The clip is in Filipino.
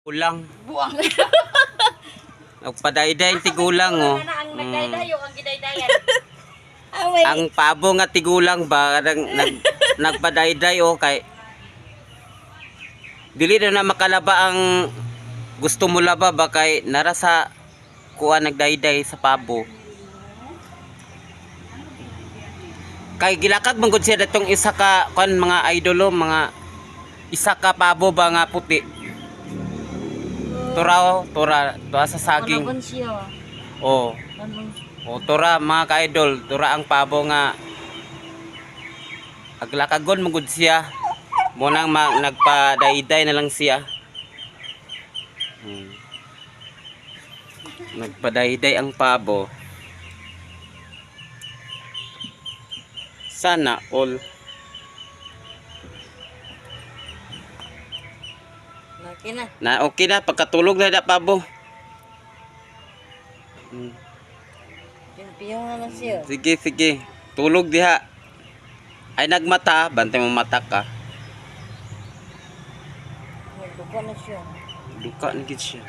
Kulang. Buang. Nagpadayday ang tigulang oh. Ang nagdaydayo, ang gidaydayan. Ang pabo nga tigulang ba nagpadayday oh kay dili na makalaba ang gusto mo laba ba kay nara sa kuha nagdayday sa pabo. Kay gilakag man gud siya datong isa ka kon mga idolo mga isa ka pabo ba nga puti. Tura sa saging. Ano siya? Oh. O tura mga ka-idol, tura ang pabo nga aglakagon magud siya. Mo nang nagpadayday na lang siya. Nagpadayday ang pabo. Sana all. Okay na. Okay na pagkatulog na da pabo. Pinapiyong na lang siya. Sige. Tulog diha. Ay nagmata, bantay mo mata ka. Duka na siya. Duka na gid siya.